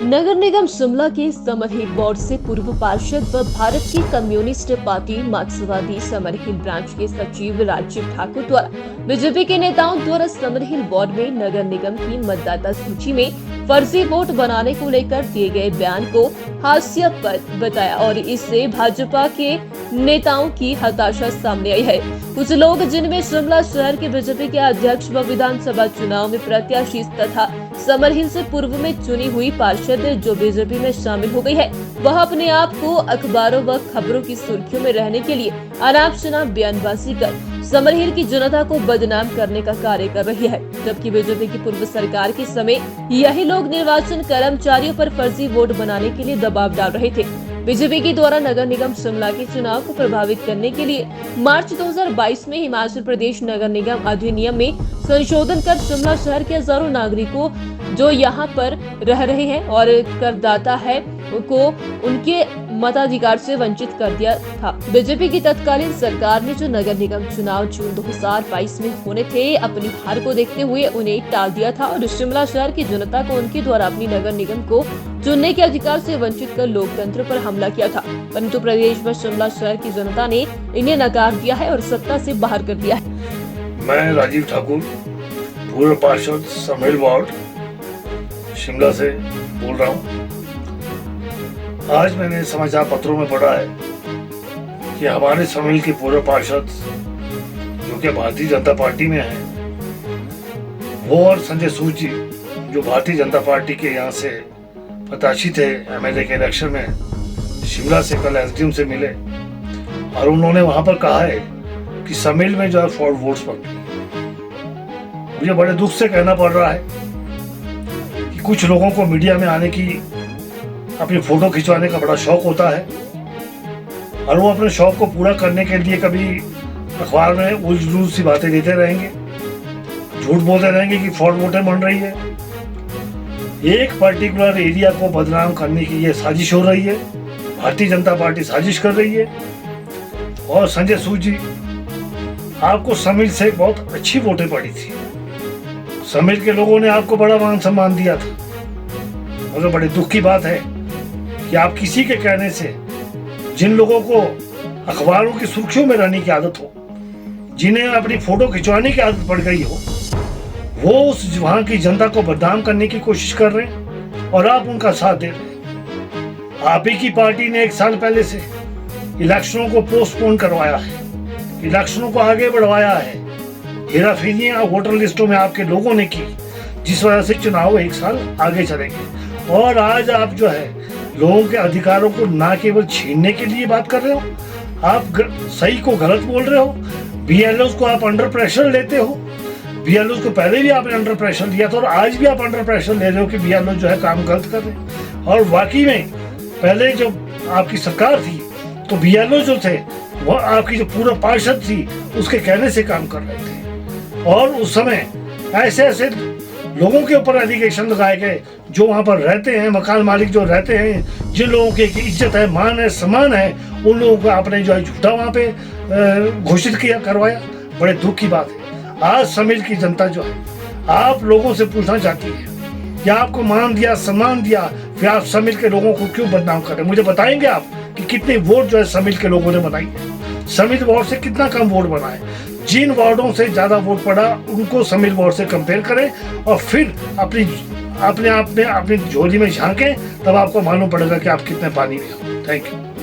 नगर निगम शिमला के समरहिल वार्ड से पूर्व पार्षद व भारत की कम्युनिस्ट पार्टी मार्क्सवादी समरहिल ब्रांच के सचिव राजीव ठाकुर द्वारा बीजेपी के नेताओं द्वारा समरहिल वार्ड में नगर निगम की मतदाता सूची में फर्जी वोट बनाने को लेकर दिए गए बयान को हास्यास्पद बताया और इससे भाजपा के नेताओं की हताशा सामने आई है। कुछ लोग, जिनमें शिमला शहर के बीजेपी के अध्यक्ष व विधानसभा चुनाव में प्रत्याशी तथा समरहिल से पूर्व में चुनी हुई पार्षद जो बीजेपी में शामिल हो गई है, वह अपने आप को अखबारों व खबरों की सुर्खियों में रहने के लिए अनाप शनाप बयानबाजी कर समरहिल की जनता को बदनाम करने का कार्य कर रही है। जबकि बीजेपी की पूर्व सरकार के समय यही लोग निर्वाचन कर्मचारियों पर फर्जी वोट बनाने के लिए दबाव डाल रहे थे। बीजेपी के द्वारा नगर निगम शिमला के चुनाव को प्रभावित करने के लिए मार्च 2022 में हिमाचल प्रदेश नगर निगम अधिनियम में संशोधन कर शिमला शहर के हजारों नागरिकों जो यहाँ पर रह रहे हैं और करदाता है को उनके मताधिकार से वंचित कर दिया था। बीजेपी की तत्कालीन सरकार ने जो नगर निगम चुनाव जून 2022 में होने थे, अपनी हार को देखते हुए उन्हें टाल दिया था और शिमला शहर की जनता को उनके द्वारा अपनी नगर निगम को चुनने के अधिकार से वंचित कर लोकतंत्र पर हमला किया था। परंतु प्रदेश व शिमला शहर की जनता ने इन्हें नकार दिया है और सत्ता से बाहर कर दिया है। मैं राजीव ठाकुर, पूर्व पार्षद समरहिल वार्ड शिमला से बोल रहा हूँ। आज मैंने समाचार पत्रों में पढ़ा है कि हमारे समरहिल के पूर्व पार्षद जो कि भारतीय जनता पार्टी में हैं, वो और संजय सूद जी जो भारतीय जनता पार्टी के यहाँ से प्रत्याशी थे एमएलए के इलेक्शन में, शिमला से कल एसडीएम से मिले और उन्होंने वहां पर कहा है कि समरहिल में जो है फ्रॉड वोट्स पड़ गए। मुझे बड़े दुख से कहना पड़ रहा है कि कुछ लोगों को मीडिया में आने की, अपनी फोटो खिंचवाने का बड़ा शौक होता है और वो अपने शौक को पूरा करने के लिए कभी अखबार में उलझुल सी बातें देते रहेंगे, झूठ बोलते रहेंगे कि फ्रॉड वोटें बन रही है। एक पर्टिकुलर एरिया को बदनाम करने की ये साजिश हो रही है, भारतीय जनता पार्टी साजिश कर रही है। और संजय सूद जी, आपको समरहिल से बहुत अच्छी वोटें पड़ी थी, समरहिल के लोगों ने आपको बड़ा मान सम्मान दिया था, मगर बड़े दुख की बात है कि आप किसी के कहने से जिन लोगों को अखबारों की सुर्खियों में रहने की आदत हो, जिन्हें अपनी फोटो खिंचवाने की आदत पड़ गई हो, वो उस वहां की जनता को बदनाम करने की कोशिश कर रहे हैं और आप उनका साथ दे रहे हैं। आप ही की पार्टी ने 1 साल पहले से इलेक्शनों को पोस्टपोन करवाया है, इलेक्शनों को आगे बढ़वाया है, हेराफेरियां वोटर लिस्टों में आपके लोगों ने की, जिस वजह से चुनाव 1 साल आगे चलेंगे। और आज आप जो है लोगों के अधिकारों को ना केवल छीनने के लिए बात कर रहे हो, आप सही को गलत बोल रहे हो। बीएलओ को आप अंडर प्रेशर लेते हो, बीएलओ को पहले भी आपने अंडर प्रेशर लिया था और आज भी आप अंडर प्रेशर ले रहे हो कि बीएलओ जो है काम गलत कर रहे हैं। और वाकई में पहले जो आपकी सरकार थी तो बीएलओ जो थे वह आपकी जो पूरा पार्षद थी उसके कहने से काम कर रहे थे और उस समय ऐसे ऐसे लोगों के ऊपर एलिगेशन लगाए गए जो वहां पर रहते हैं, मकान मालिक जो रहते हैं, जिन लोगों की इज्जत है, मान है, सम्मान है, उन लोगों को आपने जो है झूठा वहां पे घोषित किया, करवाया। बड़े दुख की बात है। आज समरहिल की जनता जो है आप लोगों से पूछना चाहती है कि आपको मान दिया, सम्मान दिया, फिर आप समरहिल के लोगों को क्यों बदनाम कर रहे हैं? मुझे बताएंगे आप कि कितने वोट जो है समरहिल के लोगों ने बनाई है? समरहिल वार्ड से कितना कम वोट बना है? जिन वार्डों से ज्यादा वोट पड़ा उनको समरहिल वार्ड से कंपेयर करें और फिर अपने आप में अपनी झोली में झांकें, तब आपको मालूम पड़ेगा कि आप कितने पानी में हो। Thank you.